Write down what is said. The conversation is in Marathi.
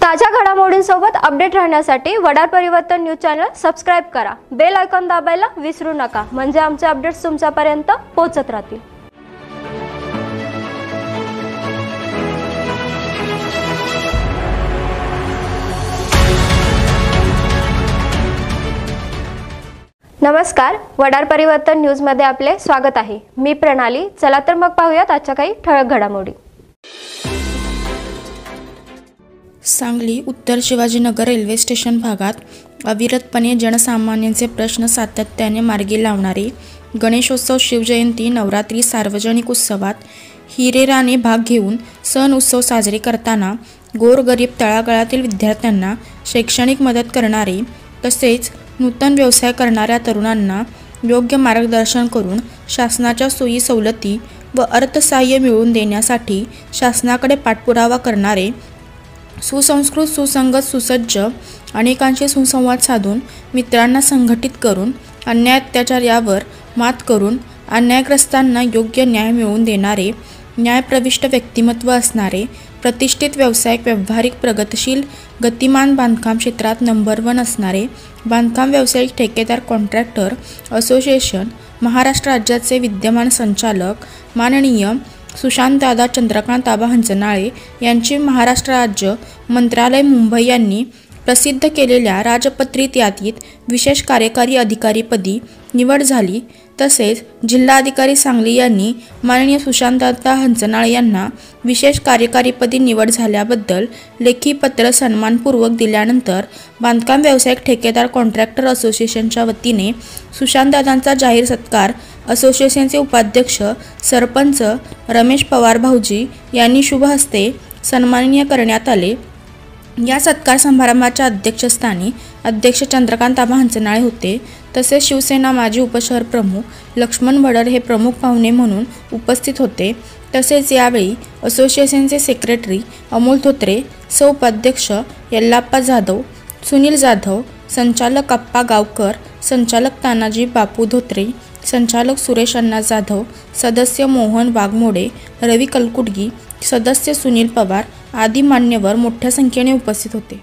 ताज्या घडामोडींसोबत अपडेट राहण्यासाठी वडार परिवर्तन न्यूज चॅनल सबस्क्राइब करा। बेल आयकॉन दाबायला विसरू नका, म्हणजे आमचे अपडेट्स तुमच्यापर्यंत पोहोचत राहतील। नमस्कार, वडार परिवर्तन न्यूज मध्ये आपले स्वागत आहे। मी प्रणाली। चला तर मग पाहूयात आजच्या काही ठळक घडामोडी। सांगली उत्तर शिवाजीनगर रेल्वे स्टेशन भागात अविरतपणे जनसामान्यांचे प्रश्न सातत्याने मार्गी लावणारे गणेशोत्सव, शिवजयंती, नवरात्री सार्वजनिक उत्सवात हिरेराने भाग घेऊन सण उत्सव साजरे करताना गोरगरीब तळागाळातील विद्यार्थ्यांना शैक्षणिक मदत करणारे तसेच नूतन व्यवसाय करणाऱ्या तरुणांना योग्य मार्गदर्शन करून शासनाच्या सोयी सवलती व अर्थसहाय्य मिळवून देण्यासाठी शासनाकडे पाठपुरावा करणारे सुसंस्कृत, सुसंगत, सुसज्ज अनेकांशी सुसंवाद साधून मित्रांना संघटित करून अन्याय अत्याचार यावर मात करून अन्यायग्रस्तांना योग्य न्याय मिळवून देणारे न्यायप्रविष्ट व्यक्तिमत्व असणारे प्रतिष्ठित व्यावसायिक, व्यावहारिक, प्रगतशील, गतिमान बांधकाम क्षेत्रात नंबर 1 असणारे बांधकाम व्यावसायिक ठेकेदार कॉन्ट्रॅक्टर असोसिएशन महाराष्ट्र राज्याचे विद्यमान संचालक माननीय सुशांतदादा चंद्रकांत आबा हंचनाळे यांची महाराष्ट्र राज्य मंत्रालय मुंबई यांनी प्रसिद्ध केलेल्या राजपत्रित यादीत विशेष कार्यकारी अधिकारीपदी निवड झाली। तसेच जिल्हाधिकारी सांगली यांनी माननीय सुशांतदादा हंचनाळे यांना विशेष कार्यकारीपदी निवड झाल्याबद्दल लेखी पत्र सन्मानपूर्वक दिल्यानंतर बांधकाम व्यावसायिक ठेकेदार कॉन्ट्रॅक्टर असोसिएशनच्या वतीने सुशांतदादांचा जाहीर सत्कार असोसिएशनचे उपाध्यक्ष सरपंच रमेश पवार भाऊजी यांनी शुभ हस्ते सन्माननीय करण्यात आले। या सत्कार समारंभाच्या अध्यक्षस्थानी अध्यक्ष चंद्रकांत आबा हंचनाळे होते। तसेच शिवसेना माजी उपशहर प्रमुख लक्ष्मण भडर हे प्रमुख पाहुणे म्हणून उपस्थित होते। तसेच यावेळी असोसिएशनचे सेक्रेटरी अमोल धोत्रे, सहउपाध्यक्ष यल्लाप्पा जाधव, सुनील जाधव, संचालक अप्पा गावकर, संचालक तानाजी बापू धोत्रे, संचालक सुरेश अण्णा जाधव, सदस्य मोहन वाघमोडे, रवी कलकुटगी, सदस्य सुनील पवार आदी मान्यवर मोठ्या संख्येने उपस्थित होते।